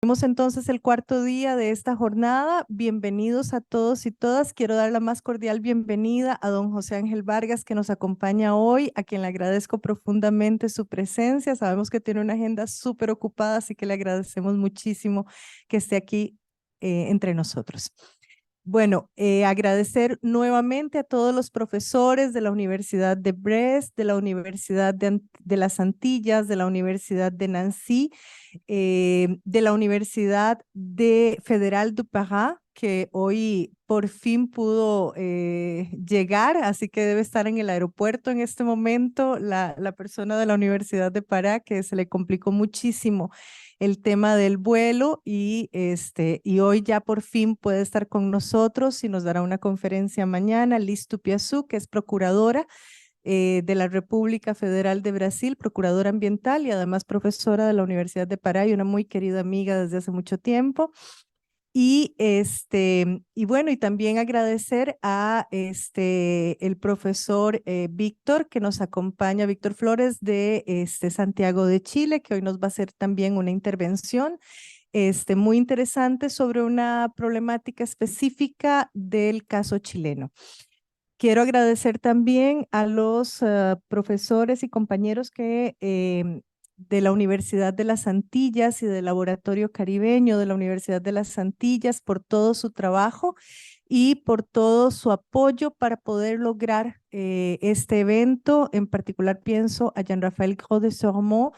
Tenemos entonces el cuarto día de esta jornada. Bienvenidos a todos y todas. Quiero dar la más cordial bienvenida a don José Ángel Vargas, que nos acompaña hoy, a quien le agradezco profundamente su presencia. Sabemos que tiene una agenda súper ocupada, así que le agradecemos muchísimo que esté aquí entre nosotros. Bueno, agradecer nuevamente a todos los profesores de la Universidad de Brest, de la Universidad de las Antillas, de la Universidad de Nancy, de la Universidad Federal du Pará, que hoy por fin pudo llegar, así que debe estar en el aeropuerto en este momento, la persona de la Universidad de Pará, que se le complicó muchísimo el tema del vuelo y hoy ya por fin puede estar con nosotros y nos dará una conferencia mañana. Liz Tupiazú, que es procuradora de la República Federal de Brasil, procuradora ambiental y además profesora de la Universidad de Pará y una muy querida amiga desde hace mucho tiempo. Y bueno, y también agradecer a el profesor Víctor, que nos acompaña, Víctor Flores de Santiago de Chile, que hoy nos va a hacer también una intervención muy interesante sobre una problemática específica del caso chileno. Quiero agradecer también a los profesores y compañeros que de la Universidad de las Antillas y del Laboratorio Caribeño de la Universidad de las Antillas por todo su trabajo y por todo su apoyo para poder lograr este evento. En particular pienso a Jean-Raphaël Gros de Sormeaux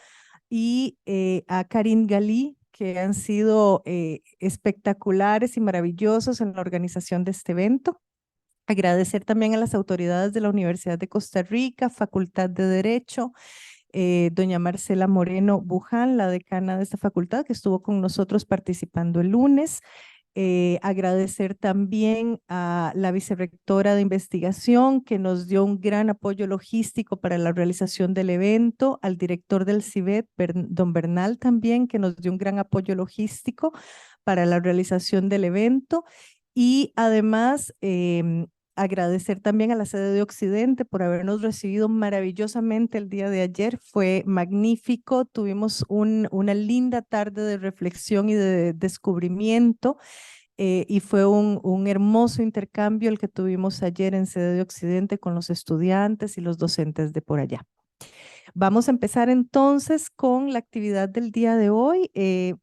y a Karine Galí, que han sido espectaculares y maravillosos en la organización de este evento. Agradecer también a las autoridades de la Universidad de Costa Rica, Facultad de Derecho, doña Marcela Moreno Buján, la decana de esta facultad, que estuvo con nosotros participando el lunes. Agradecer también a la vicerrectora de investigación, que nos dio un gran apoyo logístico para la realización del evento, al director del CIBET, don Bernal también, que nos dio un gran apoyo logístico para la realización del evento. Y además, agradecer también a la sede de Occidente por habernos recibido maravillosamente el día de ayer. Fue magnífico, tuvimos una linda tarde de reflexión y de descubrimiento y fue un hermoso intercambio el que tuvimos ayer en sede de Occidente con los estudiantes y los docentes de por allá. Vamos a empezar entonces con la actividad del día de hoy.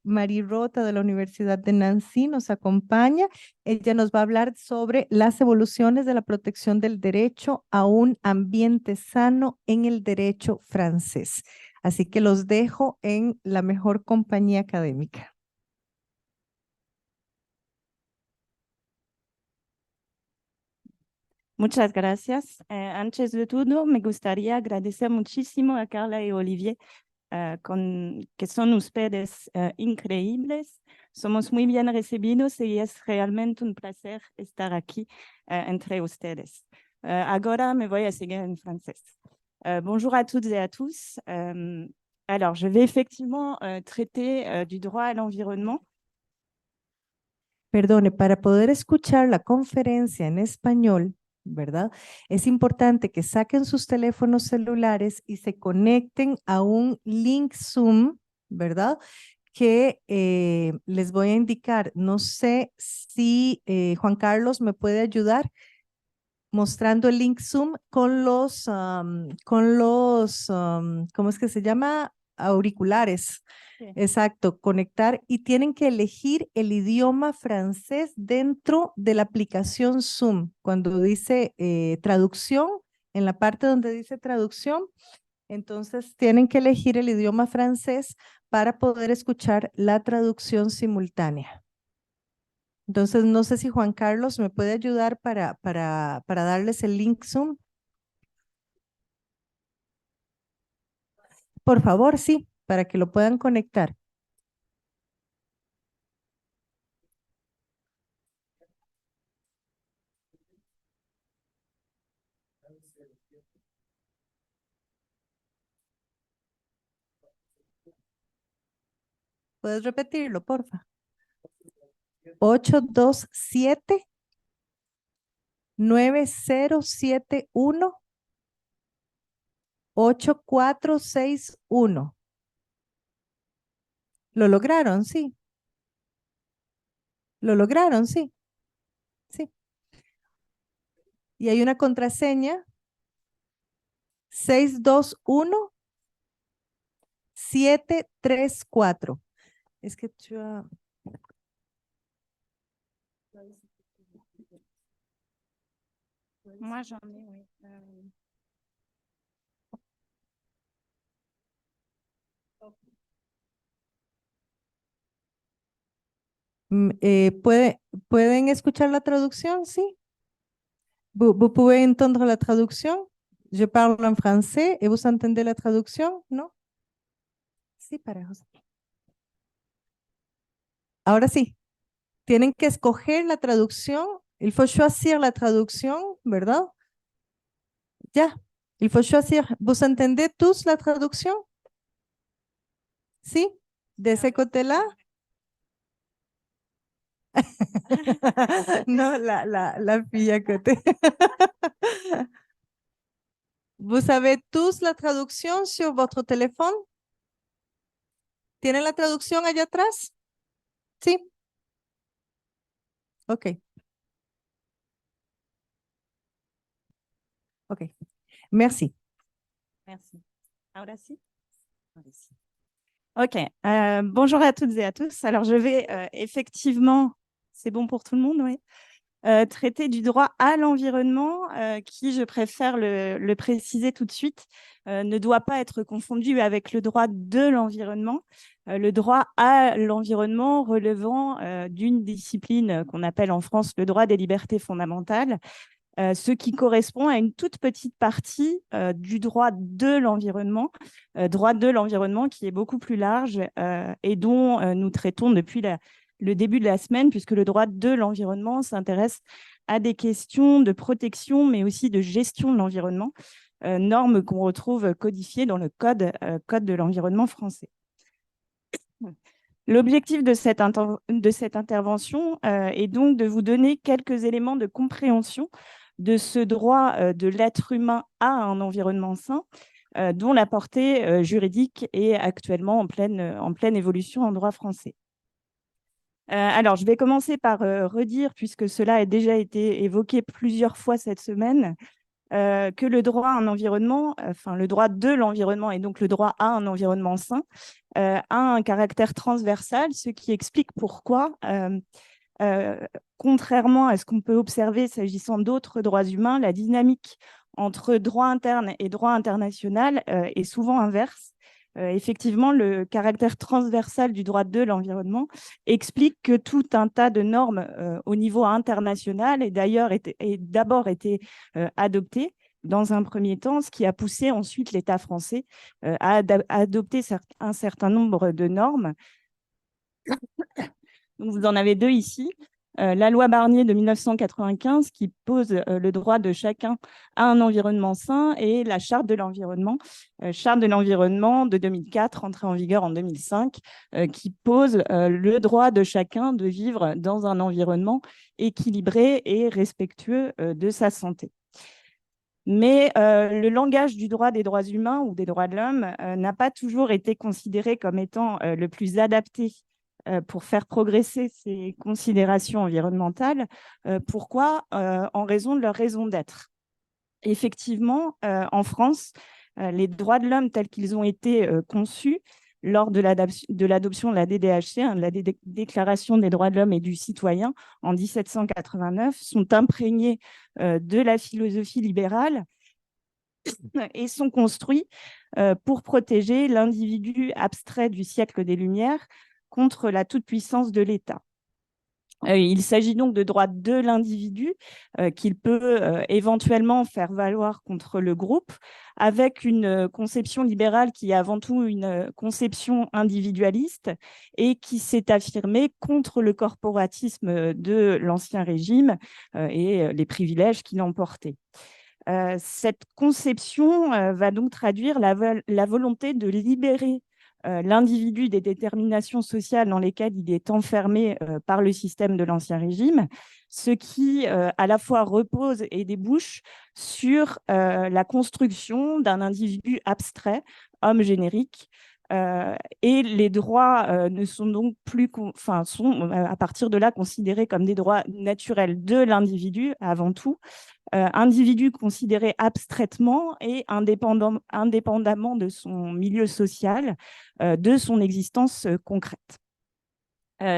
Mari Rota de la Universidad de Nancy nos acompaña. Ella nos va a hablar sobre las evoluciones de la protección del derecho a un ambiente sano en el derecho francés. Así que los dejo en la mejor compañía académica. Muchas gracias. Antes de todo, me gustaría agradecer muchísimo a Carla y Olivier, que son ustedes increíbles. Somos muy bien recibidos y es realmente un placer estar aquí entre ustedes. Ahora me voy a seguir en francés. Bonjour à toutes et à tous. Alors, je vais effectivement traiter du droit à l'environnement. Perdone, para poder escuchar la conferencia en español, ¿verdad? Es importante que saquen sus teléfonos celulares y se conecten a un link Zoom, ¿verdad? Que les voy a indicar. No sé si Juan Carlos me puede ayudar mostrando el link Zoom con ¿cómo es que se llama? Auriculares. Sí. Exacto, conectar y tienen que elegir el idioma francés dentro de la aplicación Zoom. Cuando dice traducción, en la parte donde dice traducción, entonces tienen que elegir el idioma francés para poder escuchar la traducción simultánea. Entonces, no sé si Juan Carlos me puede ayudar para darles el link Zoom. Por favor, sí, para que lo puedan conectar. ¿Puedes repetirlo, porfa? 827 9071 8461. ¿Lo lograron? Sí. Lo lograron, sí. Sí. Y hay una contraseña 621-734. Es que yo... Moi, j'en ai, oui. ¿Pueden escuchar la traducción? Sí. Vous pouvez entendre la traduction? Je parle en français et vous entendez la traduction? ¿No? Sí, para José. Ahora sí, tienen que escoger la traducción. Il faut choisir la traduction, ¿verdad? Ya, il faut choisir. ¿Vous entendez tous la traduction? ¿Sí? ¿De ese côté-là? No, la fille à côté. ¿Vous avez tous la traduction sur votre téléphone? ¿Tienen la traducción allá atrás? Sí. Ok. Ok. Merci. Merci. Ahora sí. Ahora sí. Ok, bonjour à toutes et à tous. Alors, je vais effectivement, c'est bon pour tout le monde, oui, traiter du droit à l'environnement, qui, je préfère le préciser tout de suite, ne doit pas être confondu avec le droit de l'environnement. Le droit à l'environnement relevant d'une discipline qu'on appelle en France le droit des libertés fondamentales, ce qui correspond à une toute petite partie du droit de l'environnement qui est beaucoup plus large et dont nous traitons depuis le début de la semaine, puisque le droit de l'environnement s'intéresse à des questions de protection, mais aussi de gestion de l'environnement, normes qu'on retrouve codifiées dans le code de l'environnement français. L'objectif de cette intervention est donc de vous donner quelques éléments de compréhension de ce droit de l'être humain à un environnement sain, dont la portée juridique est actuellement en pleine évolution en droit français. Alors, je vais commencer par redire, puisque cela a déjà été évoqué plusieurs fois cette semaine, que le droit à un environnement, enfin le droit de l'environnement et donc le droit à un environnement sain, a un caractère transversal, ce qui explique pourquoi, contrairement à ce qu'on peut observer s'agissant d'autres droits humains, la dynamique entre droit interne et droit international est souvent inverse. Effectivement, le caractère transversal du droit de l'environnement explique que tout un tas de normes au niveau international et d'ailleurs d'abord été adoptées dans un premier temps, ce qui a poussé ensuite l'État français à adopter un certain nombre de normes. Donc, vous en avez deux ici. La loi Barnier de 1995 qui pose le droit de chacun à un environnement sain et la charte de l'environnement de 2004, entrée en vigueur en 2005, qui pose le droit de chacun de vivre dans un environnement équilibré et respectueux de sa santé. Mais le langage du droit des droits humains ou des droits de l'homme n'a pas toujours été considéré comme étant le plus adapté pour faire progresser ces considérations environnementales. Pourquoi ? En raison de leur raison d'être. Effectivement, en France, les droits de l'homme tels qu'ils ont été conçus lors de l'adoption de la DDHC, de la Déclaration des droits de l'homme et du citoyen en 1789, sont imprégnés de la philosophie libérale et sont construits pour protéger l'individu abstrait du siècle des Lumières contre la toute-puissance de l'État. Il s'agit donc de droits de l'individu qu'il peut éventuellement faire valoir contre le groupe, avec une conception libérale qui est avant tout une conception individualiste et qui s'est affirmée contre le corporatisme de l'Ancien Régime et les privilèges qu'il emportait. Cette conception va donc traduire la volonté de libérer l'individu des déterminations sociales dans lesquelles il est enfermé par le système de l'Ancien Régime, ce qui à la fois repose et débouche sur la construction d'un individu abstrait, homme générique, Et les droits ne sont donc plus, sont à partir de là considérés comme des droits naturels de l'individu avant tout, individu considéré abstraitement et indépendamment de son milieu social, de son existence concrète.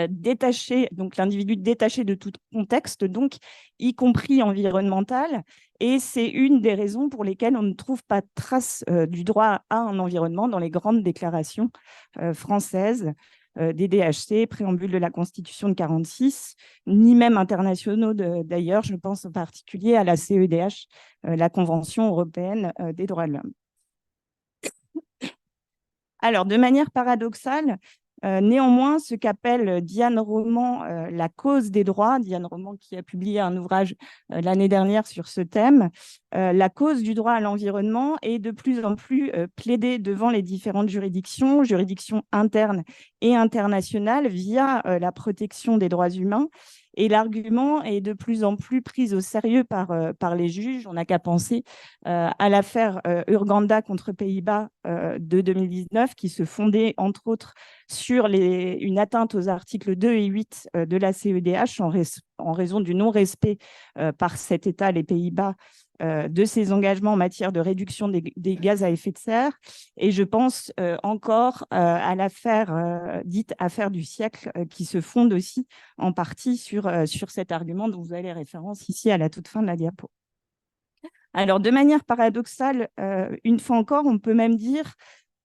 Détaché, donc l'individu détaché de tout contexte, donc y compris environnemental, et c'est une des raisons pour lesquelles on ne trouve pas de trace du droit à un environnement dans les grandes déclarations françaises des DHC, préambule de la Constitution de 1946, ni même internationaux d'ailleurs, je pense en particulier à la CEDH, la Convention européenne des droits de l'homme. Alors, de manière paradoxale, néanmoins, ce qu'appelle Diane Roman la cause des droits, Diane Roman qui a publié un ouvrage l'année dernière sur ce thème, la cause du droit à l'environnement est de plus en plus plaidée devant les différentes juridictions internes et internationales via la protection des droits humains. Et l'argument est de plus en plus pris au sérieux par les juges. On n'a qu'à penser à l'affaire Urganda contre Pays-Bas de 2019, qui se fondait entre autres sur une atteinte aux articles 2 et 8 de la CEDH en raison du non-respect par cet État, les Pays-Bas, de ses engagements en matière de réduction des gaz à effet de serre. Et je pense encore à l'affaire dite affaire du siècle, qui se fonde aussi en partie sur cet argument dont vous avez les références ici à la toute fin de la diapo. Alors, de manière paradoxale, une fois encore, on peut même dire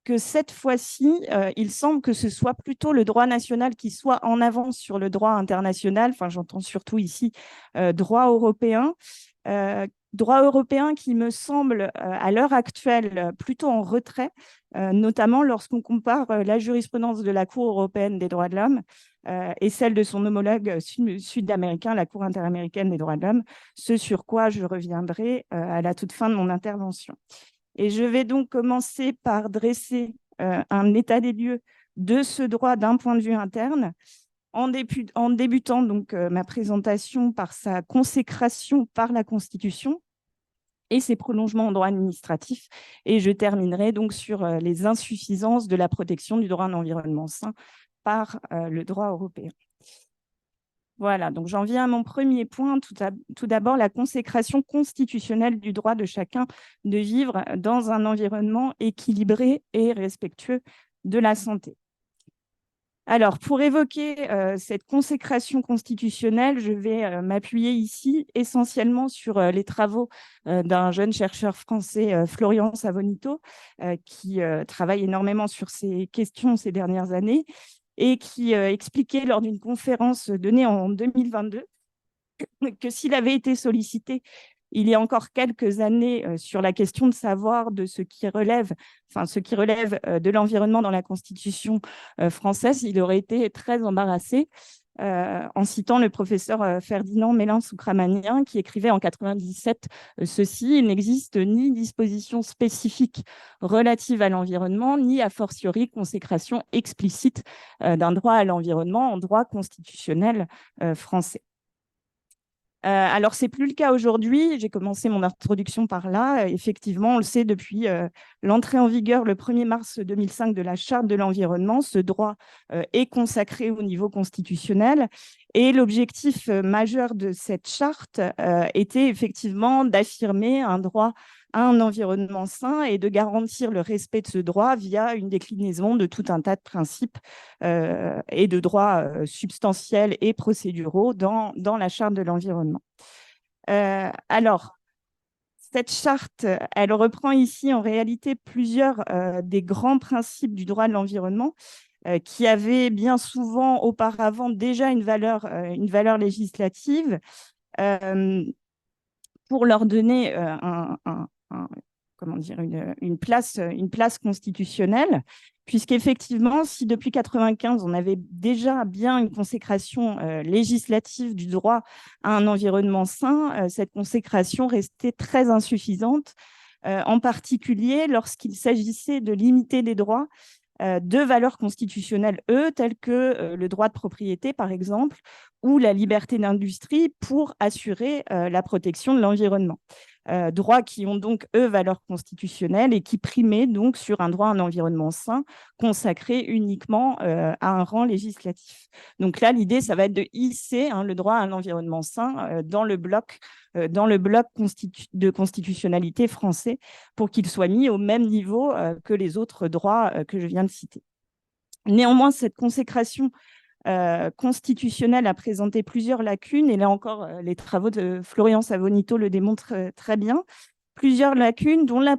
que cette fois-ci, il semble que ce soit plutôt le droit national qui soit en avance sur le droit international, enfin j'entends surtout ici droit européen, qui me semble à l'heure actuelle plutôt en retrait, notamment lorsqu'on compare la jurisprudence de la Cour européenne des droits de l'homme et celle de son homologue sud-américain, la Cour interaméricaine des droits de l'homme, ce sur quoi je reviendrai à la toute fin de mon intervention. Et je vais donc commencer par dresser un état des lieux de ce droit d'un point de vue interne, en débutant donc ma présentation par sa consécration par la Constitution et ses prolongements en droit administratif. Et je terminerai donc sur les insuffisances de la protection du droit à un environnement sain par le droit européen. Voilà, donc j'en viens à mon premier point. Tout d'abord, la consécration constitutionnelle du droit de chacun de vivre dans un environnement équilibré et respectueux de la santé. Alors, pour évoquer cette consécration constitutionnelle, je vais m'appuyer ici essentiellement sur les travaux d'un jeune chercheur français, Florian Savonito, qui travaille énormément sur ces questions ces dernières années et qui expliquait lors d'une conférence donnée en 2022 que s'il avait été sollicité il y a encore quelques années sur la question de savoir de ce qui relève de l'environnement dans la Constitution française, il aurait été très embarrassé en citant le professeur Ferdinand Mélin-Soukramanien qui écrivait en 1997 ceci: il n'existe ni disposition spécifique relative à l'environnement, ni a fortiori consécration explicite d'un droit à l'environnement en droit constitutionnel français. Alors, ce n'est plus le cas aujourd'hui. J'ai commencé mon introduction par là. Effectivement, on le sait depuis l'entrée en vigueur le 1er mars 2005 de la Charte de l'environnement. Ce droit est consacré au niveau constitutionnel. Et l'objectif majeur de cette charte était effectivement d'affirmer un droit à un environnement sain et de garantir le respect de ce droit via une déclinaison de tout un tas de principes et de droits substantiels et procéduraux dans la Charte de l'environnement. Alors, cette charte, elle reprend ici en réalité plusieurs des grands principes du droit de l'environnement qui avaient bien souvent auparavant déjà une valeur législative pour leur donner une place constitutionnelle, puisqu'effectivement, si depuis 1995, on avait déjà bien une consécration législative du droit à un environnement sain, cette consécration restait très insuffisante, en particulier lorsqu'il s'agissait de limiter des droits de valeurs constitutionnelles, telles que le droit de propriété, par exemple, ou la liberté d'industrie pour assurer la protection de l'environnement. droits qui ont donc, eux, valeur constitutionnelle et qui primaient donc sur un droit à un environnement sain consacré uniquement à un rang législatif. Donc là, l'idée, ça va être de hisser le droit à un environnement sain dans le bloc de constitutionnalité français pour qu'il soit mis au même niveau que les autres droits que je viens de citer. Néanmoins, cette consécration constitutionnelle a présenté plusieurs lacunes, et là encore, les travaux de Florian Savonito le démontrent très bien. Plusieurs lacunes, dont la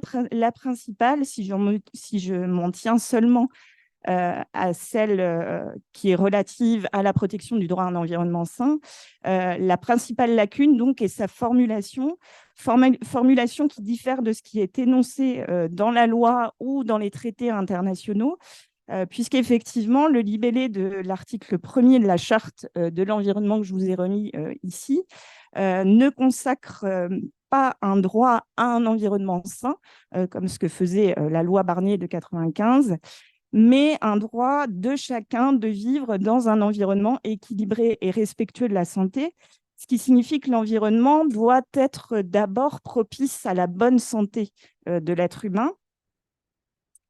principale, si je m'en tiens seulement à celle qui est relative à la protection du droit à un environnement sain. La principale lacune, donc, est sa formulation qui diffère de ce qui est énoncé dans la loi ou dans les traités internationaux, puisqu'effectivement, le libellé de l'article 1er de la Charte de l'environnement que je vous ai remis ici ne consacre pas un droit à un environnement sain, comme ce que faisait la loi Barnier de 1995, mais un droit de chacun de vivre dans un environnement équilibré et respectueux de la santé, ce qui signifie que l'environnement doit être d'abord propice à la bonne santé de l'être humain.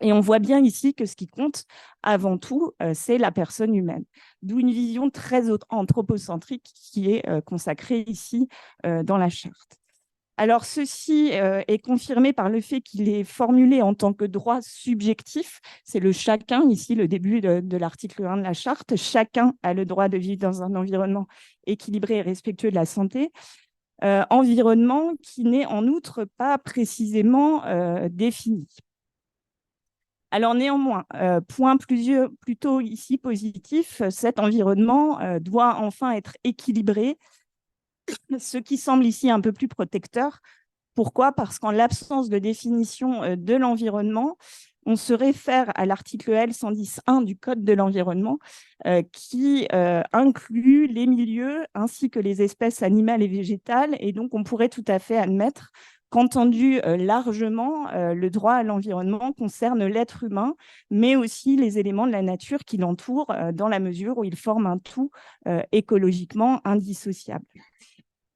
Et on voit bien ici que ce qui compte avant tout, c'est la personne humaine. D'où une vision très anthropocentrique qui est consacrée ici dans la Charte. Alors, ceci est confirmé par le fait qu'il est formulé en tant que droit subjectif. C'est le chacun, ici, le début de l'article 1 de la Charte. Chacun a le droit de vivre dans un environnement équilibré et respectueux de la santé. Environnement qui n'est en outre pas précisément défini. Alors néanmoins, point plutôt ici positif, cet environnement doit enfin être équilibré, ce qui semble ici un peu plus protecteur. Pourquoi ? Parce qu'en l'absence de définition de l'environnement, on se réfère à l'article L 110.1 du Code de l'environnement qui inclut les milieux ainsi que les espèces animales et végétales. Et donc, on pourrait tout à fait admettre qu'entendu largement, le droit à l'environnement concerne l'être humain, mais aussi les éléments de la nature qui l'entourent dans la mesure où ils forment un tout écologiquement indissociable.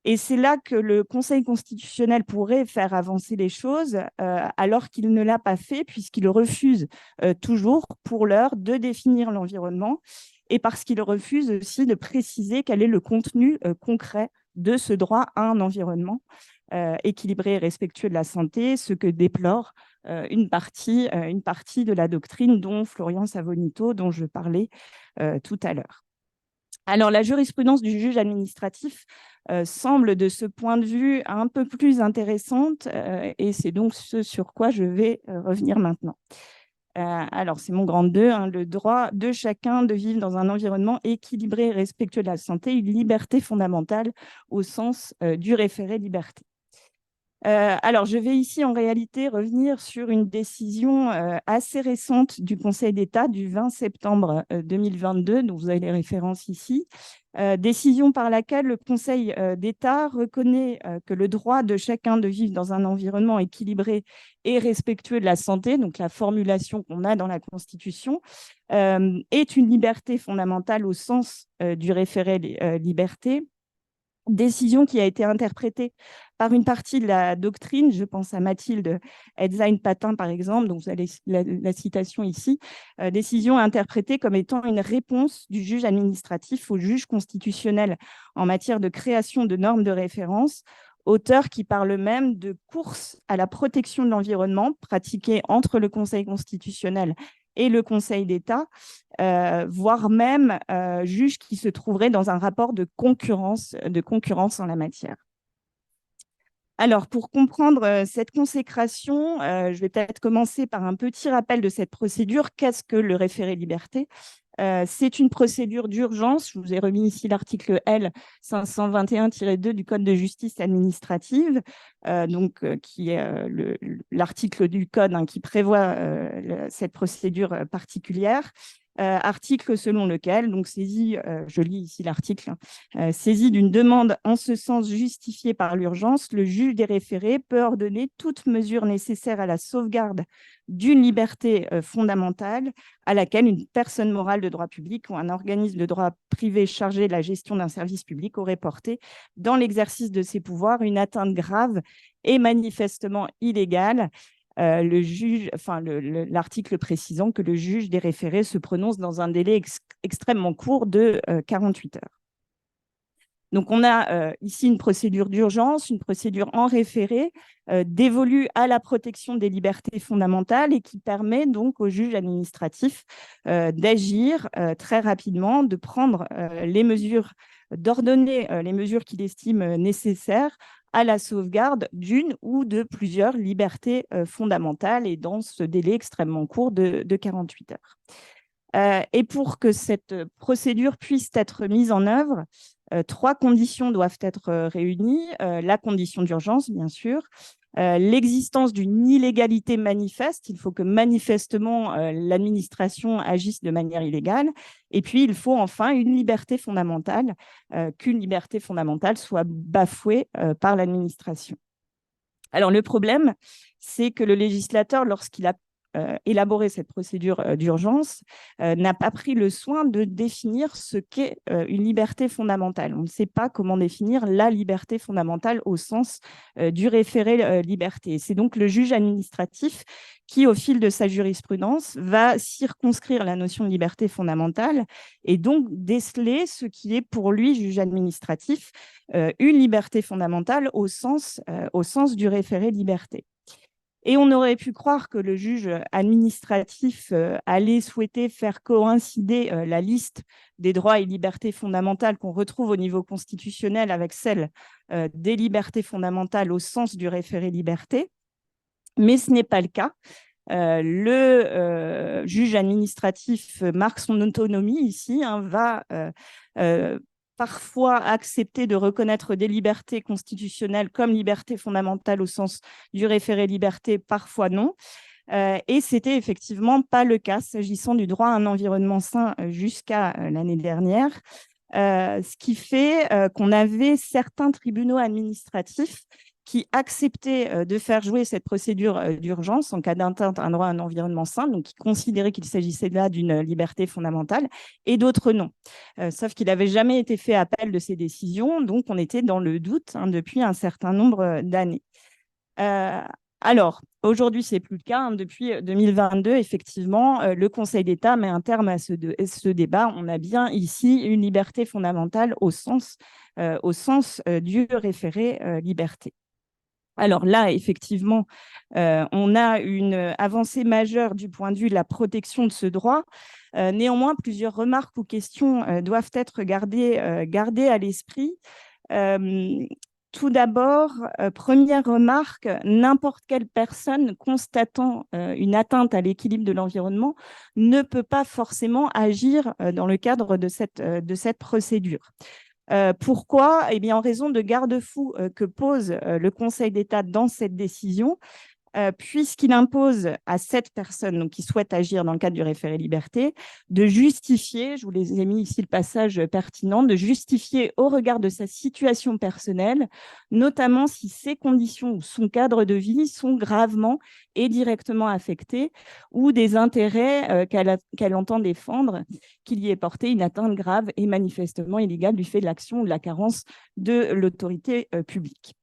Et c'est là que le Conseil constitutionnel pourrait faire avancer les choses, alors qu'il ne l'a pas fait, puisqu'il refuse toujours, pour l'heure, de définir l'environnement, et parce qu'il refuse aussi de préciser quel est le contenu concret de ce droit à un environnement équilibré et respectueux de la santé, ce que déplore une partie de la doctrine dont Florian Savonito, dont je parlais tout à l'heure. Alors, la jurisprudence du juge administratif semble, de ce point de vue, un peu plus intéressante et c'est donc ce sur quoi je vais revenir maintenant. Alors, c'est mon grand 2, le droit de chacun de vivre dans un environnement équilibré et respectueux de la santé, une liberté fondamentale au sens du référé liberté. Alors, je vais ici en réalité revenir sur une décision assez récente du Conseil d'État du 20 septembre 2022, dont vous avez les références ici. Décision par laquelle le Conseil d'État reconnaît que le droit de chacun de vivre dans un environnement équilibré et respectueux de la santé, donc la formulation qu'on a dans la Constitution, est une liberté fondamentale au sens du référé liberté. Décision qui a été interprétée par une partie de la doctrine, je pense à Mathilde Hetzain-Patin par exemple, donc vous avez la citation ici, décision interprétée comme étant une réponse du juge administratif au juge constitutionnel en matière de création de normes de référence, auteur qui parle même de course à la protection de l'environnement pratiquée entre le Conseil constitutionnel et le Conseil d'État, voire même juge qui se trouverait dans un rapport de concurrence en la matière. Alors, pour comprendre cette consécration, je vais peut-être commencer par un petit rappel de cette procédure. Qu'est-ce que le référé liberté ? C'est une procédure d'urgence. Je vous ai remis ici l'article L 521-2 du Code de justice administrative, qui est l'article du Code qui prévoit cette procédure particulière. Article selon lequel, donc saisi, je lis ici l'article, saisi d'une demande en ce sens justifiée par l'urgence, le juge des référés peut ordonner toute mesure nécessaire à la sauvegarde d'une liberté fondamentale à laquelle une personne morale de droit public ou un organisme de droit privé chargé de la gestion d'un service public aurait porté, dans l'exercice de ses pouvoirs, une atteinte grave est manifestement illégale, le juge, enfin l'article précisant que le juge des référés se prononce dans un délai extrêmement court de 48 heures. Donc, on a ici une procédure d'urgence, une procédure en référé dévolue à la protection des libertés fondamentales et qui permet donc au juge administratif d'agir très rapidement, de prendre les mesures, d'ordonner les mesures qu'il estime nécessaires à la sauvegarde d'une ou de plusieurs libertés fondamentales et dans ce délai extrêmement court de 48 heures. Et pour que cette procédure puisse être mise en œuvre, 3 conditions doivent être réunies. La condition d'urgence, bien sûr, l'existence d'une illégalité manifeste. Il faut que manifestement l'administration agisse de manière illégale. Et puis, il faut enfin une liberté fondamentale, qu'une liberté fondamentale soit bafouée par l'administration. Alors, le problème, c'est que le législateur, lorsqu'il a élaboré cette procédure d'urgence, n'a pas pris le soin de définir ce qu'est une liberté fondamentale. On ne sait pas comment définir la liberté fondamentale au sens du référé liberté. C'est donc le juge administratif qui, au fil de sa jurisprudence, va circonscrire la notion de liberté fondamentale et donc déceler ce qui est pour lui, juge administratif, une liberté fondamentale au sens du référé liberté. Et on aurait pu croire que le juge administratif allait souhaiter faire coïncider la liste des droits et libertés fondamentales qu'on retrouve au niveau constitutionnel avec celle des libertés fondamentales au sens du référé liberté, mais ce n'est pas le cas. Le juge administratif marque son autonomie ici, va parfois accepter de reconnaître des libertés constitutionnelles comme libertés fondamentales au sens du référé liberté, parfois non. Et c'était effectivement pas le cas s'agissant du droit à un environnement sain jusqu'à l'année dernière. Ce qui fait qu'on avait certains tribunaux administratifs qui acceptaient de faire jouer cette procédure d'urgence en cas d'atteinte à un droit à un environnement sain, donc qui considéraient qu'il s'agissait là d'une liberté fondamentale, et d'autres non. Sauf qu'il n'avait jamais été fait appel de ces décisions, donc on était dans le doute depuis un certain nombre d'années. Alors, aujourd'hui, ce n'est plus le cas. Depuis 2022, effectivement, le Conseil d'État met un terme à ce débat. On a bien ici une liberté fondamentale au sens du référé liberté. Alors là, effectivement, on a une avancée majeure du point de vue de la protection de ce droit. Néanmoins, plusieurs remarques ou questions doivent être gardées à l'esprit. Tout d'abord, première remarque, n'importe quelle personne constatant une atteinte à l'équilibre de l'environnement ne peut pas forcément agir dans le cadre de cette procédure. Pourquoi ? Eh bien, en raison de garde-fous que pose le Conseil d'État dans cette décision, puisqu'il impose à cette personne donc, qui souhaite agir dans le cadre du référé liberté de justifier, je vous les ai mis ici le passage pertinent, de justifier au regard de sa situation personnelle, notamment si ses conditions ou son cadre de vie sont gravement et directement affectés ou des intérêts qu'elle entend défendre, qu'il y ait porté une atteinte grave et manifestement illégale du fait de l'action ou de la carence de l'autorité publique.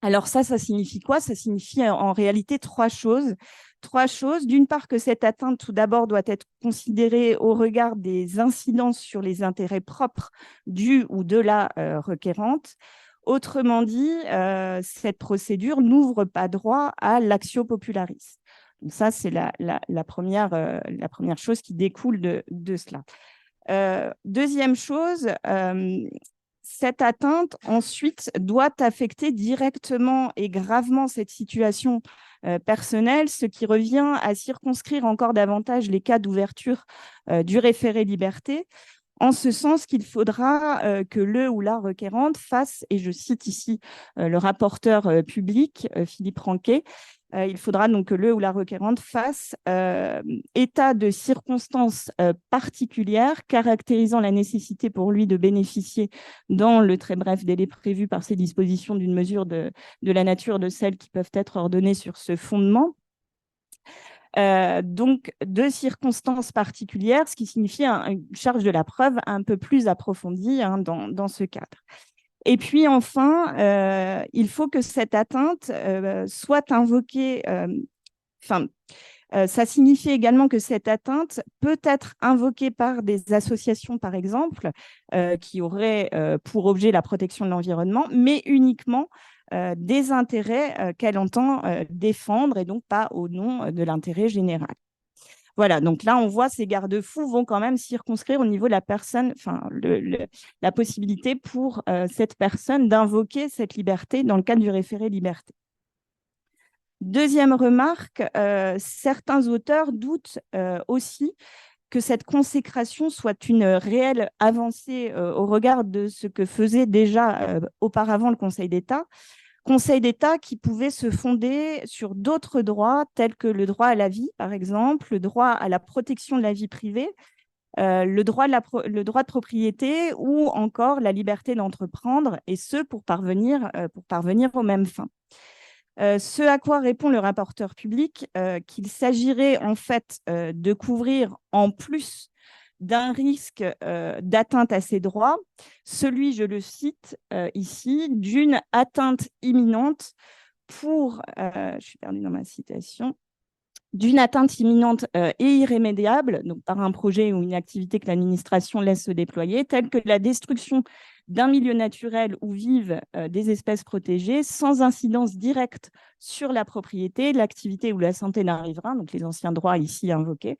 Alors ça signifie quoi ? Ça signifie en réalité 3 choses. 3 choses. D'une part, que cette atteinte, tout d'abord, doit être considérée au regard des incidences sur les intérêts propres du ou de la requérante. Autrement dit, cette procédure n'ouvre pas droit à l'actio popularis. Donc ça, c'est la première chose qui découle de cela. Deuxième chose, cette atteinte, ensuite, doit affecter directement et gravement cette situation personnelle, ce qui revient à circonscrire encore davantage les cas d'ouverture du référé liberté, en ce sens qu'il faudra que le ou la requérante fasse, et je cite ici le rapporteur public, Philippe Ranquet, il faudra donc que le ou la requérante fasse état de circonstances particulières caractérisant la nécessité pour lui de bénéficier dans le très bref délai prévu par ces dispositions d'une mesure de la nature de celles qui peuvent être ordonnées sur ce fondement. Donc, de circonstances particulières, ce qui signifie une charge de la preuve un peu plus approfondie dans ce cadre. Et puis enfin, il faut que cette atteinte soit invoquée, ça signifie également que cette atteinte peut être invoquée par des associations, par exemple, qui auraient pour objet la protection de l'environnement, mais uniquement des intérêts qu'elle entend défendre et donc pas au nom de l'intérêt général. Voilà, donc là, on voit ces garde-fous vont quand même circonscrire au niveau de la personne, la possibilité pour cette personne d'invoquer cette liberté dans le cadre du référé liberté. Deuxième remarque, certains auteurs doutent aussi que cette consécration soit une réelle avancée au regard de ce que faisait déjà auparavant le Conseil d'État. Conseil d'État qui pouvait se fonder sur d'autres droits tels que le droit à la vie, par exemple, le droit à la protection de la vie privée, le droit de propriété ou encore la liberté d'entreprendre, et ce pour parvenir aux mêmes fins. Ce à quoi répond le rapporteur public qu'il s'agirait en fait de couvrir en plus d'un risque d'atteinte à ces droits, celui, je le cite ici, d'une atteinte imminente je suis perdue dans ma citation, d'une atteinte imminente et irrémédiable, donc par un projet ou une activité que l'administration laisse se déployer, telle que la destruction d'un milieu naturel où vivent des espèces protégées sans incidence directe sur la propriété, l'activité ou la santé d'un riverain, donc les anciens droits ici invoqués,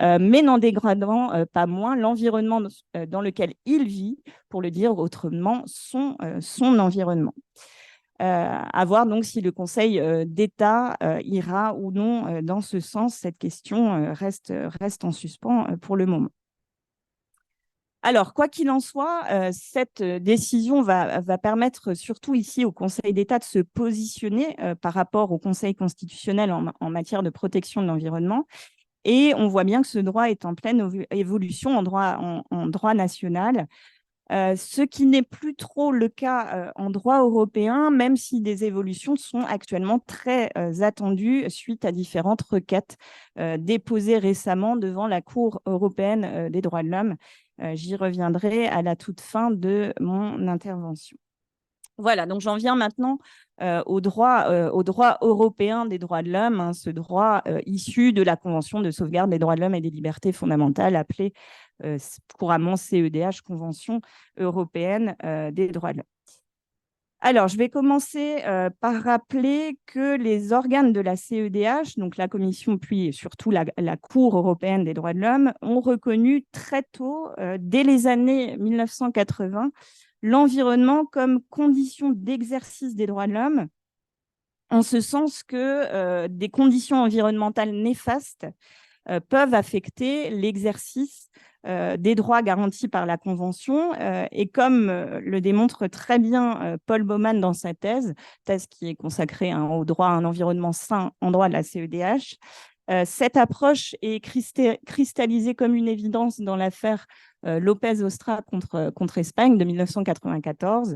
mais n'en dégradant pas moins l'environnement dans lequel il vit, pour le dire autrement, son environnement. À voir donc si le Conseil d'État ira ou non dans ce sens. Cette question reste en suspens pour le moment. Alors, quoi qu'il en soit, cette décision va permettre surtout ici au Conseil d'État de se positionner par rapport au Conseil constitutionnel en matière de protection de l'environnement. Et on voit bien que ce droit est en pleine évolution en droit national. Ce qui n'est plus trop le cas en droit européen, même si des évolutions sont actuellement très attendues suite à différentes requêtes déposées récemment devant la Cour européenne des droits de l'homme. J'y reviendrai à la toute fin de mon intervention. Voilà, donc j'en viens maintenant au droit européen des droits de l'homme, hein, ce droit issu de la Convention de sauvegarde des droits de l'homme et des libertés fondamentales, appelée couramment CEDH, Convention européenne des droits de l'homme. Alors, je vais commencer par rappeler que les organes de la CEDH, donc la Commission, puis surtout la Cour européenne des droits de l'homme, ont reconnu très tôt, dès les années 1980, l'environnement comme condition d'exercice des droits de l'homme, en ce sens que des conditions environnementales néfastes peuvent affecter l'exercice des droits garantis par la Convention. Et comme le démontre très bien Paul Baumann dans sa thèse qui est consacrée au droit à un environnement sain en droit de la CEDH, cette approche est cristallisée comme une évidence dans l'affaire Lopez-Ostra contre Espagne de 1994.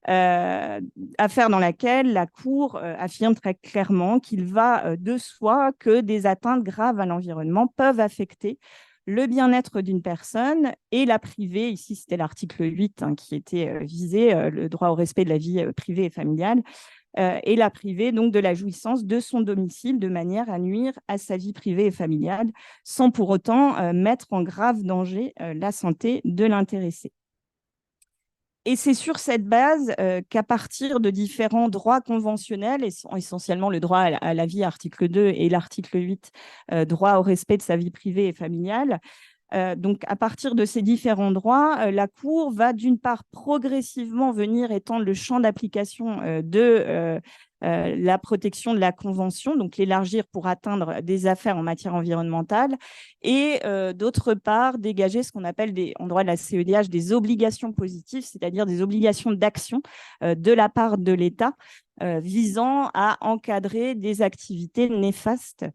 Affaire dans laquelle la Cour affirme très clairement qu'il va de soi que des atteintes graves à l'environnement peuvent affecter le bien-être d'une personne et la priver. Ici, c'était l'article 8 qui était visé, le droit au respect de la vie privée et familiale, et la priver donc de la jouissance de son domicile de manière à nuire à sa vie privée et familiale, sans pour autant mettre en grave danger la santé de l'intéressé. Et c'est sur cette base qu'à partir de différents droits conventionnels, essentiellement le droit à la vie, article 2, et l'article 8, droit au respect de sa vie privée et familiale, donc, à partir de ces différents droits, la Cour va d'une part progressivement venir étendre le champ d'application de la protection de la Convention, donc l'élargir pour atteindre des affaires en matière environnementale, et d'autre part dégager ce qu'on appelle en droit de la CEDH des obligations positives, c'est-à-dire des obligations d'action de la part de l'État visant à encadrer des activités néfastes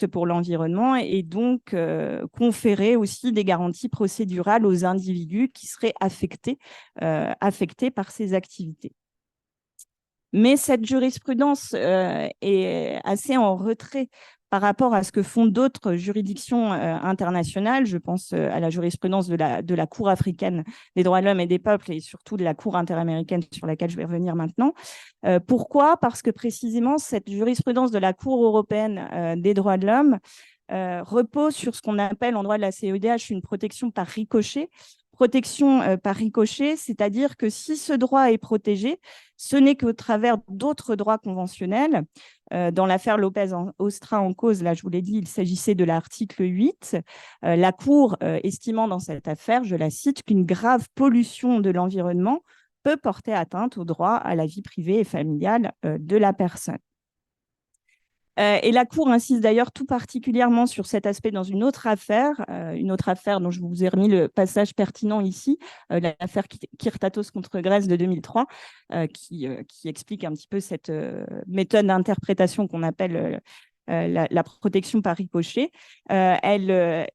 pour l'environnement et donc conférer aussi des garanties procédurales aux individus qui seraient affectés par ces activités. Mais cette jurisprudence est assez en retrait par rapport à ce que font d'autres juridictions internationales. Je pense à la jurisprudence de la Cour africaine des droits de l'homme et des peuples et surtout de la Cour interaméricaine sur laquelle je vais revenir maintenant. Pourquoi? Parce que précisément, cette jurisprudence de la Cour européenne des droits de l'homme repose sur ce qu'on appelle en droit de la CEDH une protection par ricochet. Protection par ricochet, c'est-à-dire que si ce droit est protégé, ce n'est qu'au travers d'autres droits conventionnels. Dans l'affaire Lopez-Ostra en cause, là je vous l'ai dit, il s'agissait de l'article 8. La Cour estimant dans cette affaire, je la cite, qu'une grave pollution de l'environnement peut porter atteinte au droit à la vie privée et familiale de la personne. Et la Cour insiste d'ailleurs tout particulièrement sur cet aspect dans une autre affaire dont je vous ai remis le passage pertinent ici, l'affaire Kyrtatos contre Grèce de 2003, qui explique un petit peu cette méthode d'interprétation qu'on appelle la protection par ricochet. Elle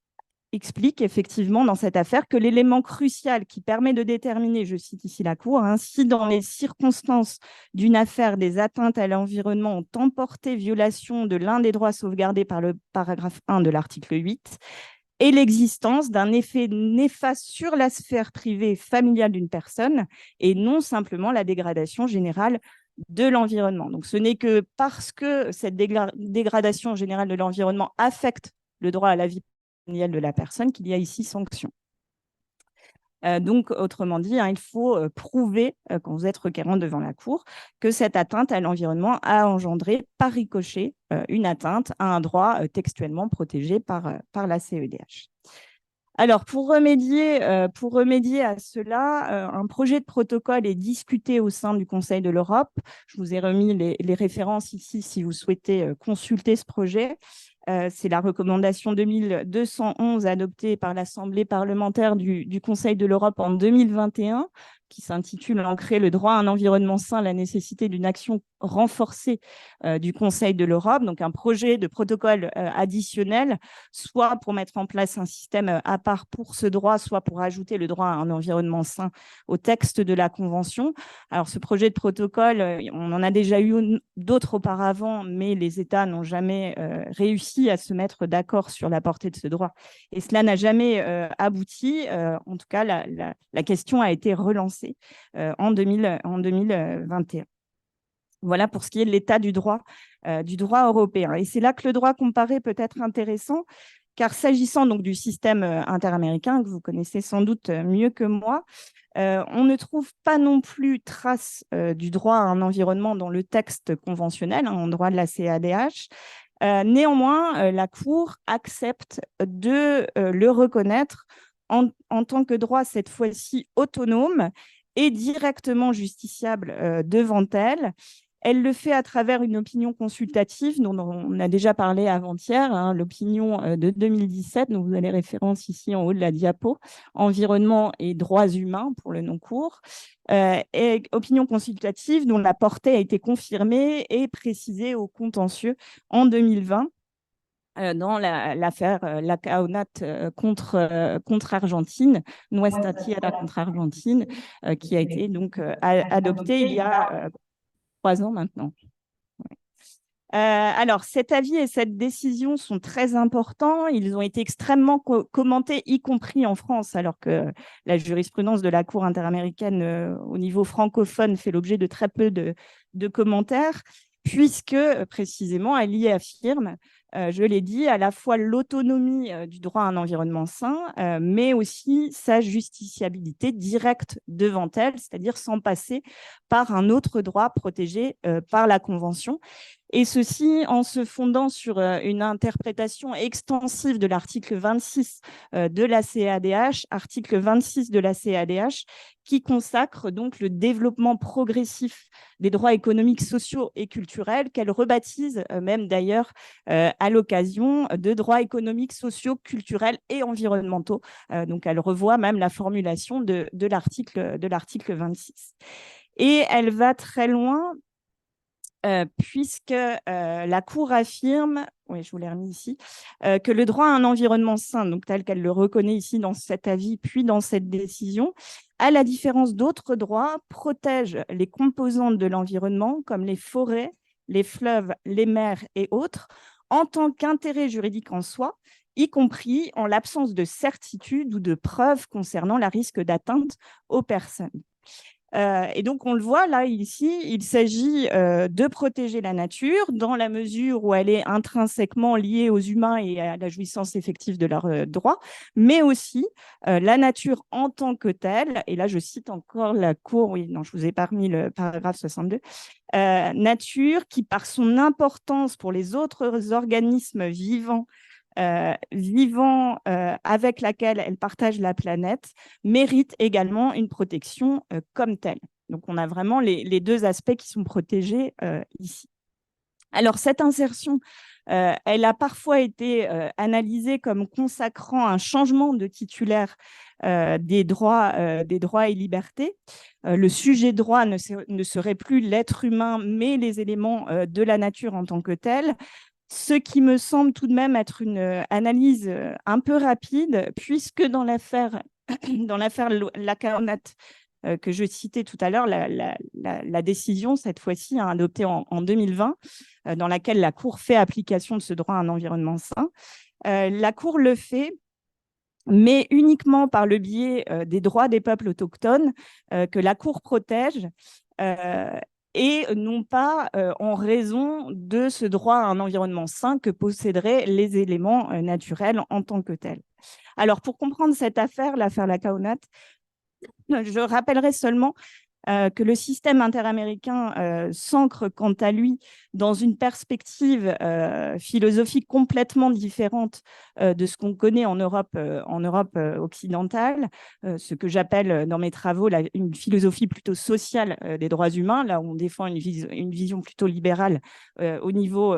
explique effectivement dans cette affaire que l'élément crucial qui permet de déterminer, je cite ici la Cour, si dans les circonstances d'une affaire des atteintes à l'environnement ont emporté violation de l'un des droits sauvegardés par le paragraphe 1 de l'article 8 et l'existence d'un effet néfaste sur la sphère privée familiale d'une personne et non simplement la dégradation générale de l'environnement. Donc ce n'est que parce que cette dégradation générale de l'environnement affecte le droit à la vie de la personne qu'il y a ici sanction. Donc, autrement dit, il faut prouver, quand vous êtes requérant devant la Cour, que cette atteinte à l'environnement a engendré par ricochet une atteinte à un droit textuellement protégé par la CEDH. Alors, pour remédier à cela, un projet de protocole est discuté au sein du Conseil de l'Europe. Je vous ai remis les références ici si vous souhaitez consulter ce projet. C'est la recommandation 2211 adoptée par l'Assemblée parlementaire du Conseil de l'Europe en 2021, qui s'intitule « Ancrer le droit à un environnement sain, la nécessité d'une action renforcée du Conseil de l'Europe ». Donc, un projet de protocole additionnel, soit pour mettre en place un système à part pour ce droit, soit pour ajouter le droit à un environnement sain au texte de la Convention. Alors, ce projet de protocole, on en a déjà eu d'autres auparavant, mais les États n'ont jamais réussi à se mettre d'accord sur la portée de ce droit. Et cela n'a jamais abouti. En tout cas, la question a été relancée en 2021. Voilà pour ce qui est de l'état du droit européen. Et c'est là que le droit comparé peut être intéressant, car s'agissant donc du système interaméricain, que vous connaissez sans doute mieux que moi, on ne trouve pas non plus trace du droit à un environnement dans le texte conventionnel, en droit de la CADH. Néanmoins, la Cour accepte de le reconnaître en tant que droit, cette fois-ci autonome et directement justiciable devant elle. Elle le fait à travers une opinion consultative dont on a déjà parlé avant-hier, l'opinion de 2017, dont vous avez référence ici en haut de la diapo, Environnement et droits humains pour le nom court, et opinion consultative dont la portée a été confirmée et précisée au contentieux en 2020. Dans l'affaire Lacaonat contre Argentine, Nuestra Tierra contre Argentine, qui a été donc adoptée il y a 3 ans maintenant. Alors, cet avis et cette décision sont très importants. Ils ont été extrêmement commentés, y compris en France, alors que la jurisprudence de la Cour interaméricaine au niveau francophone fait l'objet de très peu de commentaires, puisque précisément, elle y affirme, je l'ai dit, à la fois l'autonomie du droit à un environnement sain, mais aussi sa justiciabilité directe devant elle, c'est-à-dire sans passer par un autre droit protégé par la Convention. Et ceci en se fondant sur une interprétation extensive de l'article 26 de la CADH, article 26 de la CADH, qui consacre donc le développement progressif des droits économiques, sociaux et culturels, qu'elle rebaptise même d'ailleurs à l'occasion de droits économiques, sociaux, culturels et environnementaux. Donc elle revoit même la formulation de l'article 26. Et elle va très loin puisque la Cour affirme, oui, je vous l'ai remis ici, que le droit à un environnement sain, donc tel qu'elle le reconnaît ici dans cet avis, puis dans cette décision, à la différence d'autres droits, protège les composantes de l'environnement, comme les forêts, les fleuves, les mers et autres, en tant qu'intérêt juridique en soi, y compris en l'absence de certitude ou de preuves concernant le risque d'atteinte aux personnes. Et donc, on le voit là, ici, il s'agit de protéger la nature dans la mesure où elle est intrinsèquement liée aux humains et à la jouissance effective de leurs droits, mais aussi la nature en tant que telle, et là, je cite encore la Cour, oui, non, je vous ai pas remis le paragraphe 62, nature qui, par son importance pour les autres organismes vivants, avec laquelle elle partage la planète, mérite également une protection comme telle. Donc, on a vraiment les deux aspects qui sont protégés ici. Alors, cette insertion, elle a parfois été analysée comme consacrant un changement de titulaire des droits et libertés. Le sujet droit ne serait plus l'être humain, mais les éléments de la nature en tant que tels. Ce qui me semble tout de même être une analyse un peu rapide, puisque dans l'affaire Lacaonat que je citais tout à l'heure, la décision, cette fois-ci, adoptée en 2020, dans laquelle la Cour fait application de ce droit à un environnement sain, la Cour le fait, mais uniquement par le biais des droits des peuples autochtones que la Cour protège, et non pas en raison de ce droit à un environnement sain que posséderaient les éléments naturels en tant que tels. Alors, pour comprendre cette affaire, l'affaire Lacaonat, je rappellerai seulement que le système interaméricain s'ancre quant à lui dans une perspective philosophique complètement différente de ce qu'on connaît en Europe occidentale, ce que j'appelle dans mes travaux une philosophie plutôt sociale des droits humains, là où on défend une vision plutôt libérale au niveau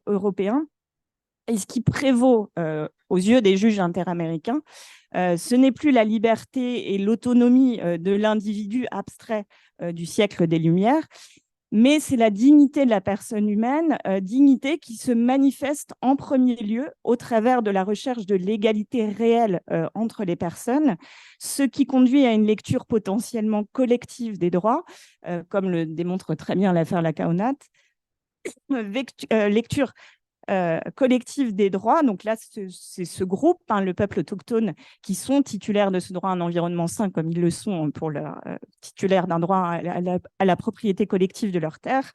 européen. Et ce qui prévaut aux yeux des juges interaméricains, ce n'est plus la liberté et l'autonomie de l'individu abstrait du siècle des Lumières, mais c'est la dignité de la personne humaine, dignité qui se manifeste en premier lieu au travers de la recherche de l'égalité réelle entre les personnes, ce qui conduit à une lecture potentiellement collective des droits, comme le démontre très bien l'affaire Lacaonat, lecture collective des droits. Donc là, c'est ce groupe, le peuple autochtone, qui sont titulaires de ce droit à un environnement sain, comme ils le sont pour leur titulaires d'un droit à la propriété collective de leur terre.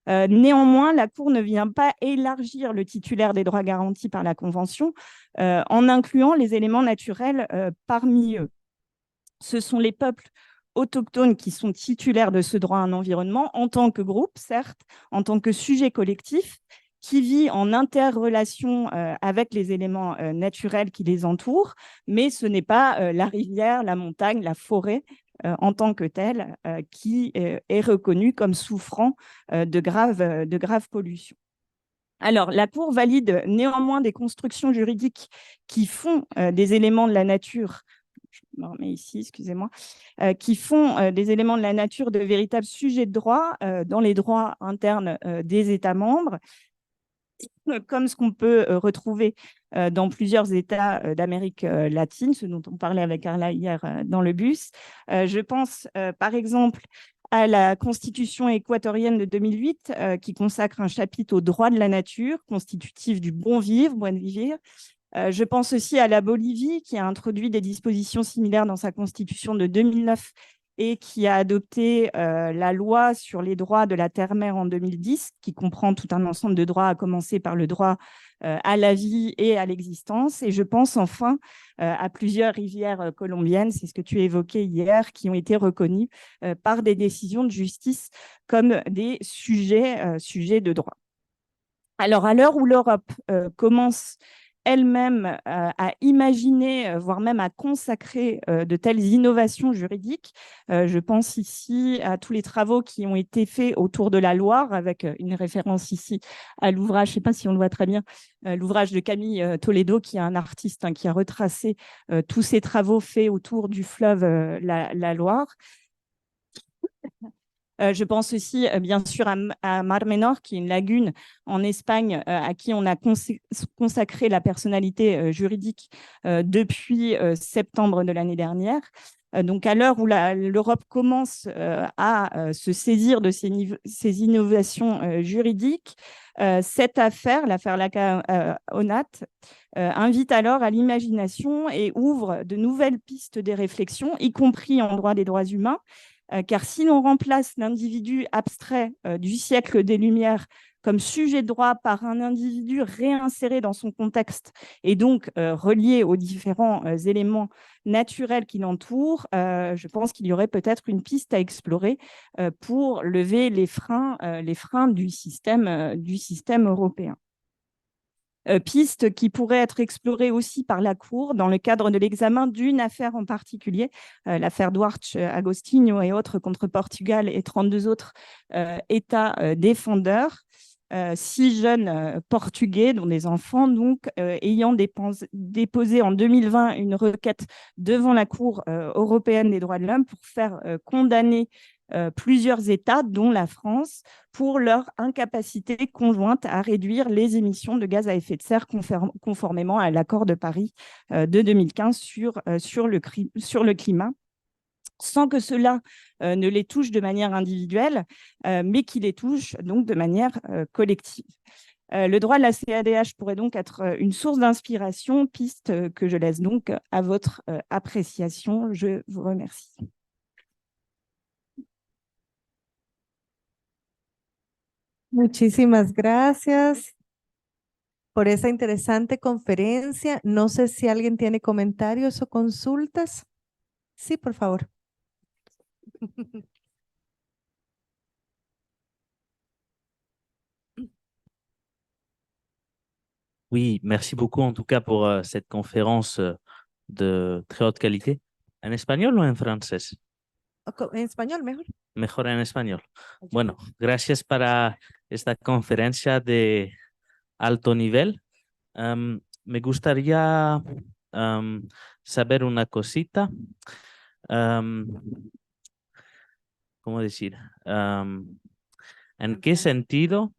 Néanmoins, la Cour ne vient pas élargir le titulaire des droits garantis par la Convention en incluant les éléments naturels parmi eux. Ce sont les peuples autochtones qui sont titulaires de ce droit à un environnement en tant que groupe, certes, en tant que sujet collectif, qui vit en interrelation avec les éléments naturels qui les entourent, mais ce n'est pas la rivière, la montagne, la forêt en tant que telle qui est reconnue comme souffrant de graves pollutions. Alors, la Cour valide néanmoins des constructions juridiques qui font des éléments de la nature, je me remets ici, excusez-moi, qui font des éléments de la nature de véritables sujets de droit dans les droits internes des États membres, comme ce qu'on peut retrouver dans plusieurs États d'Amérique latine, ce dont on parlait avec Carla hier dans le bus. Je pense par exemple à la Constitution équatorienne de 2008 qui consacre un chapitre aux droits de la nature, constitutif du bon vivre, buen vivir. Je pense aussi à la Bolivie qui a introduit des dispositions similaires dans sa Constitution de 2009 et qui a adopté la loi sur les droits de la terre-mère en 2010, qui comprend tout un ensemble de droits, à commencer par le droit à la vie et à l'existence. Et je pense enfin à plusieurs rivières colombiennes, c'est ce que tu évoquais hier, qui ont été reconnues par des décisions de justice comme des sujets de droit. Alors, à l'heure où l'Europe commence elle-même à imaginer, voire même à consacrer de telles innovations juridiques. Je pense ici à tous les travaux qui ont été faits autour de la Loire, avec une référence ici à l'ouvrage, je ne sais pas si on le voit très bien, l'ouvrage de Camille Toledo, qui est un artiste qui a retracé tous ces travaux faits autour du fleuve la Loire. Je pense aussi, bien sûr, à Mar Menor, qui est une lagune en Espagne, à qui on a consacré la personnalité juridique depuis septembre de l'année dernière. Donc, à l'heure où l'Europe commence à se saisir de ces innovations juridiques, cette affaire, l'affaire Laca-Onat, invite alors à l'imagination et ouvre de nouvelles pistes des réflexions, y compris en droit des droits humains. Car si l'on remplace l'individu abstrait du siècle des Lumières comme sujet de droit par un individu réinséré dans son contexte et donc relié aux différents éléments naturels qui l'entourent, je pense qu'il y aurait peut-être une piste à explorer pour lever les freins du système européen. Piste qui pourrait être explorée aussi par la Cour dans le cadre de l'examen d'une affaire en particulier, l'affaire Duarte, Agostinho et autres contre Portugal et 32 autres États défendeurs. 6 jeunes Portugais, dont des enfants, donc, ayant déposé en 2020 une requête devant la Cour européenne des droits de l'homme pour faire condamner plusieurs États, dont la France, pour leur incapacité conjointe à réduire les émissions de gaz à effet de serre conformément à l'accord de Paris de 2015 sur le climat, sans que cela ne les touche de manière individuelle, mais qui les touche donc de manière collective. Le droit de la CADH pourrait donc être une source d'inspiration, piste que je laisse donc à votre appréciation. Je vous remercie. Muchísimas gracias por esa interesante conferencia. No sé si alguien tiene comentarios o consultas. Sí, por favor. Oui, merci beaucoup en tout cas pour cette conférence de très haute qualité. ¿En español o en francés? En español, mejor. Mejor en español. Bueno, gracias para esta conferencia de alto nivel. Me gustaría saber una cosita. ¿Cómo decir? ¿En qué sentido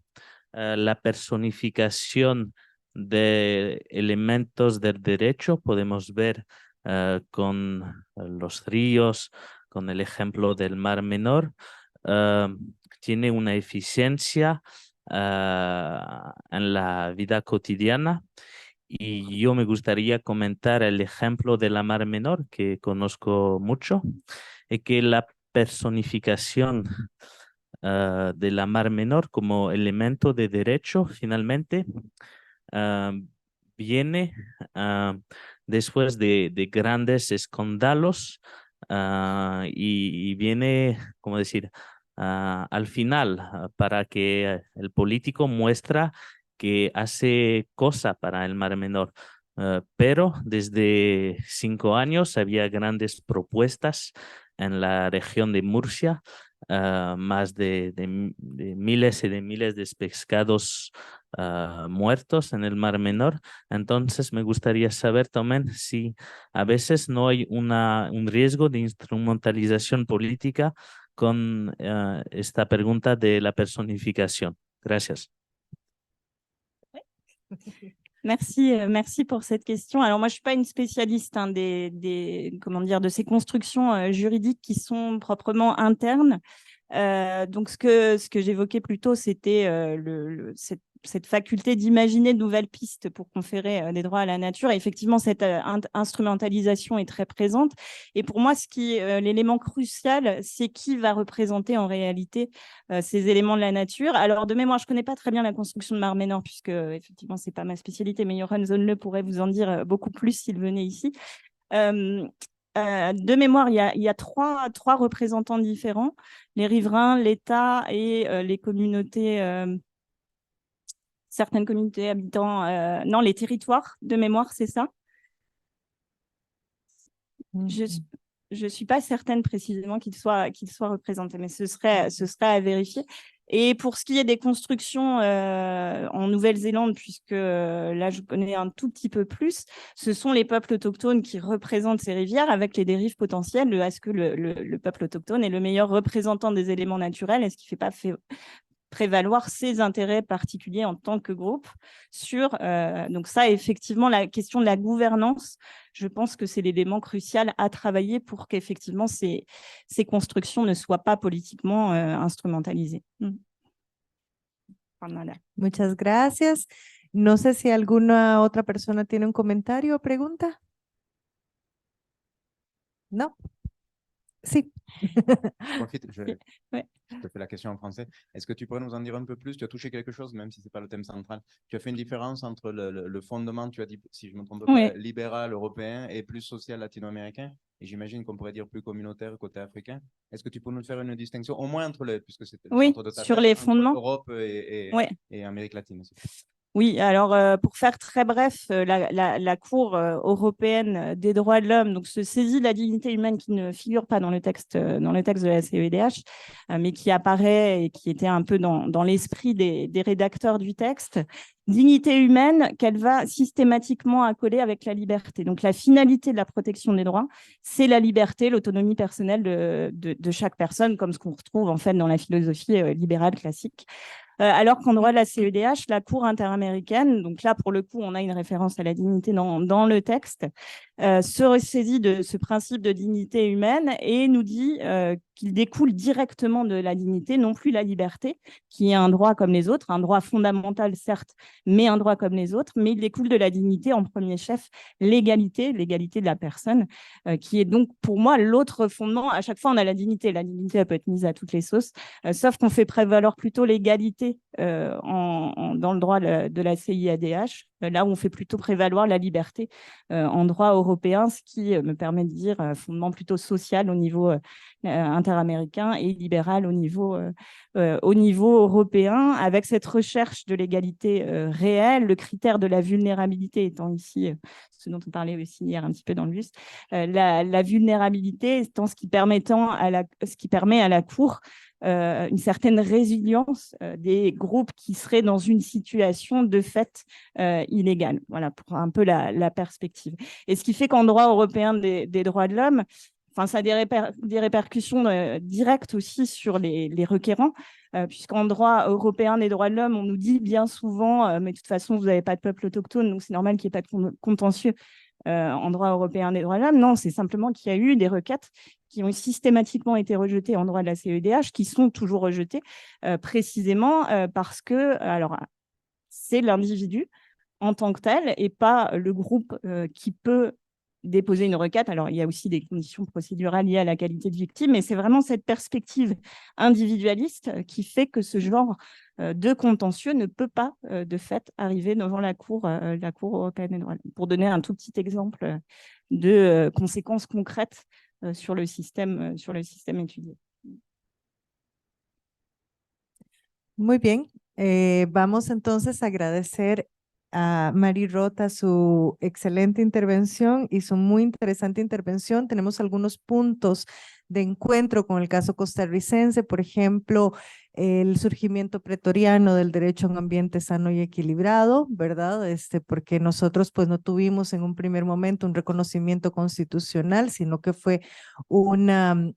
la personificación de elementos del derecho podemos ver con los ríos, con el ejemplo del Mar Menor, tiene una eficiencia en la vida cotidiana? Y yo me gustaría comentar el ejemplo de la Mar Menor, que conozco mucho, y que la personificación de la Mar Menor como elemento de derecho finalmente viene después de grandes escándalos y viene, ¿cómo decir? Al final, para que el político muestra que hace cosa para el Mar Menor. Pero desde 5 años había grandes propuestas en la región de Murcia, más de miles y de miles de pescados muertos en el Mar Menor. Entonces me gustaría saber también si a veces no hay un riesgo de instrumentalización política con esta pregunta de la personificación. Gracias. Merci pour cette question. Alors moi, je suis pas une spécialiste comment dire, de ces constructions juridiques qui sont proprement internes. Donc, ce que j'évoquais plus tôt, c'était cette faculté d'imaginer de nouvelles pistes pour conférer des droits à la nature. Et effectivement, cette instrumentalisation est très présente. Et pour moi, l'élément crucial, c'est qui va représenter en réalité ces éléments de la nature. Alors, de mémoire, je ne connais pas très bien la construction de Mar Menor, puisque effectivement, ce n'est pas ma spécialité, mais Johan Zonle pourrait vous en dire beaucoup plus s'il venait ici. De mémoire, il y a trois représentants différents, les riverains, l'État et les communautés, certaines communautés habitants, non, les territoires, de mémoire, c'est ça. Je suis pas certaine précisément qu'ils soient représentés, mais ce serait à vérifier. Et pour ce qui est des constructions en Nouvelle-Zélande, puisque là je connais un tout petit peu plus, ce sont les peuples autochtones qui représentent ces rivières avec les dérives potentielles. Est-ce que le peuple autochtone est le meilleur représentant des éléments naturels? Est-ce qu'il ne fait pas prévaloir ses intérêts particuliers en tant que groupe sur donc ça, effectivement, la question de la gouvernance, je pense que c'est l'élément crucial à travailler pour qu'effectivement ces constructions ne soient pas politiquement instrumentalisées. Voilà. Muchas gracias. No sé si alguna otra persona tiene un comentario o pregunta. ¿No? Sí. Je te fais la question en français. Est-ce que tu pourrais nous en dire un peu plus? Tu as touché quelque chose, même si ce n'est pas le thème central. Tu as fait une différence entre le fondement, tu as dit, si je ne me trompe pas, libéral européen et plus social latino-américain. Et j'imagine qu'on pourrait dire plus communautaire côté africain. Est-ce que tu peux nous faire une distinction, au moins entre les, puisque c'est le centre de ta sur thèse, les fondements, Europe et Amérique latine aussi. Oui, alors pour faire très bref, la Cour européenne des droits de l'homme donc, se saisit de la dignité humaine qui ne figure pas dans le texte de la CEDH, mais qui apparaît et qui était un peu dans l'esprit des rédacteurs du texte. Dignité humaine qu'elle va systématiquement accoler avec la liberté. Donc la finalité de la protection des droits, c'est la liberté, l'autonomie personnelle de chaque personne, comme ce qu'on retrouve en fait dans la philosophie libérale classique. Alors qu'en droit de la CEDH, la Cour interaméricaine, donc là pour le coup on a une référence à la dignité dans le texte, se ressaisit de ce principe de dignité humaine et nous dit qu'il découle directement de la dignité, non plus la liberté, qui est un droit comme les autres, un droit fondamental certes, mais un droit comme les autres, mais il découle de la dignité en premier chef, l'égalité de la personne, qui est donc pour moi l'autre fondement. À chaque fois on a la dignité elle peut être mise à toutes les sauces, sauf qu'on fait prévaloir plutôt l'égalité dans le droit de la CIADH, là où on fait plutôt prévaloir la liberté en droit européen, ce qui me permet de dire fondement plutôt social au niveau interaméricain et libéral au niveau européen, avec cette recherche de l'égalité réelle, le critère de la vulnérabilité étant ici ce dont on parlait aussi hier un petit peu dans le bus, la vulnérabilité étant ce qui permet à la Cour une certaine résilience des groupes qui seraient dans une situation de fait illégale. Voilà, pour un peu la perspective. Et ce qui fait qu'en droit européen des droits de l'homme, enfin, ça a des répercussions directes aussi sur les requérants, puisqu'en droit européen des droits de l'homme, on nous dit bien souvent mais de toute façon, vous n'avez pas de peuple autochtone, donc c'est normal qu'il n'y ait pas de contentieux en droit européen des droits de l'homme. Non, c'est simplement qu'il y a eu des requêtes qui ont systématiquement été rejetées en droit de la CEDH, qui sont toujours rejetées précisément parce que c'est l'individu en tant que tel et pas le groupe qui peut déposer une requête. Alors, il y a aussi des conditions procédurales liées à la qualité de victime, mais c'est vraiment cette perspective individualiste qui fait que ce genre de contentieux ne peut pas, de fait, arriver devant la Cour européenne des droits de l'homme. Pour donner un tout petit exemple de conséquences concrètes sur le système étudié. Muy bien. Vamos entonces a agradecer a Mari Rota su excelente intervención y su muy interesante intervención. Tenemos algunos puntos de encuentro con el caso costarricense, por ejemplo, el surgimiento pretoriano del derecho a un ambiente sano y equilibrado, ¿verdad? Porque nosotros pues no tuvimos en un primer momento un reconocimiento constitucional, sino que fue una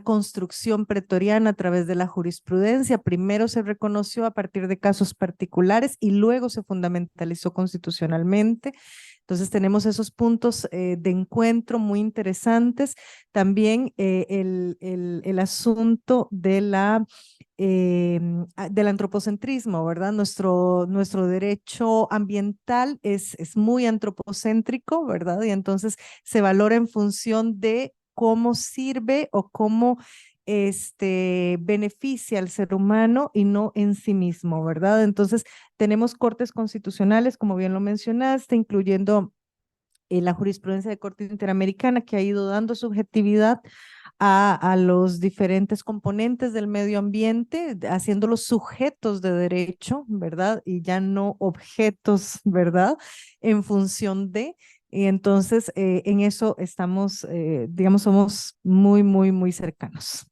construcción pretoriana a través de la jurisprudencia. Primero se reconoció a partir de casos particulares y luego se fundamentalizó constitucionalmente. Entonces tenemos esos puntos de encuentro muy interesantes. También el asunto del antropocentrismo, ¿verdad? Nuestro derecho ambiental es muy antropocéntrico, ¿verdad? Y entonces se valora en función de cómo sirve o cómo beneficia al ser humano y no en sí mismo, ¿verdad? Entonces tenemos cortes constitucionales, como bien lo mencionaste, incluyendo la jurisprudencia de Corte Interamericana que ha ido dando subjetividad a los diferentes componentes del medio ambiente, haciéndolos sujetos de derecho, ¿verdad? Y ya no objetos, ¿verdad? En función de... Y entonces en eso estamos, digamos, somos muy, muy, muy cercanos.